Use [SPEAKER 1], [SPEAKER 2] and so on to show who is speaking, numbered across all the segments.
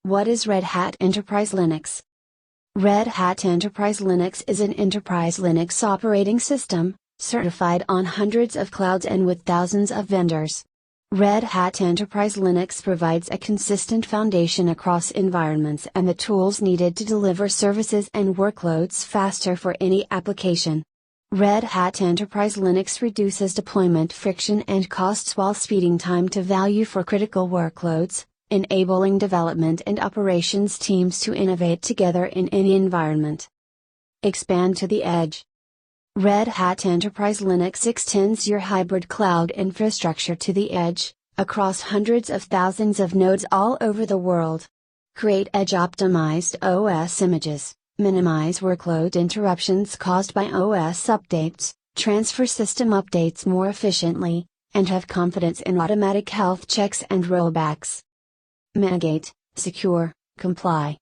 [SPEAKER 1] What is Red Hat Enterprise Linux? Red Hat Enterprise Linux is an enterprise Linux operating system, certified on hundreds of clouds and with thousands of vendors. Red Hat Enterprise Linux provides a consistent foundation across environments and the tools needed to deliver services and workloads faster for any application. Red Hat Enterprise Linux reduces deployment friction and costs while speeding time to value for critical workloads, enabling development and operations teams to innovate together in any environment. Expand to the edge. Red Hat Enterprise Linux extends your hybrid cloud infrastructure to the edge, across hundreds of thousands of nodes all over the world. Create edge-optimized OS images, minimize workload interruptions caused by OS updates, transfer system updates more efficiently, and have confidence in automatic health checks and rollbacks. Mitigate, secure, comply.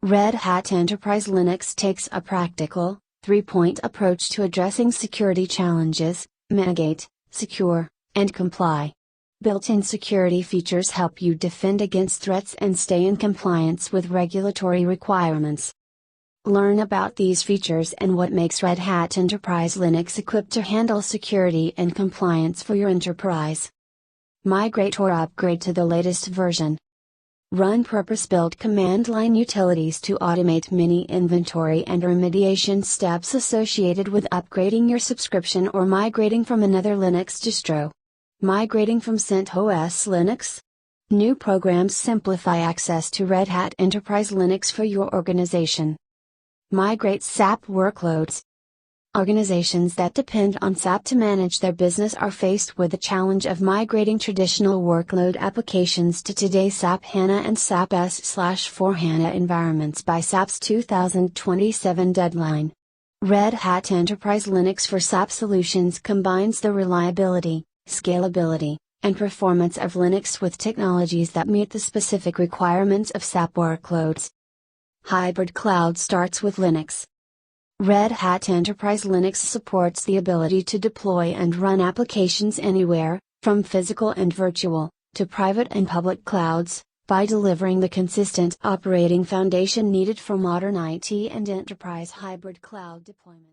[SPEAKER 1] Red Hat Enterprise Linux takes a practical, three-point approach to addressing security challenges: mitigate, secure, and comply. Built-in security features help you defend against threats and stay in compliance with regulatory requirements. Learn about these features and what makes Red Hat Enterprise Linux equipped to handle security and compliance for your enterprise. Migrate or upgrade to the latest version. Run purpose-built command line utilities to automate many inventory and remediation steps associated with upgrading your subscription or migrating from another Linux distro. Migrating from CentOS Linux? New programs simplify access to Red Hat Enterprise Linux for your organization. Migrate SAP workloads. Organizations that depend on SAP to manage their business are faced with the challenge of migrating traditional workload applications to today's SAP HANA and SAP S/4HANA environments by SAP's 2027 deadline. Red Hat Enterprise Linux for SAP Solutions combines the reliability, scalability, and performance of Linux with technologies that meet the specific requirements of SAP workloads. Hybrid cloud starts with Linux. Red Hat Enterprise Linux supports the ability to deploy and run applications anywhere, from physical and virtual, to private and public clouds, by delivering the consistent operating foundation needed for modern IT and enterprise hybrid cloud deployment.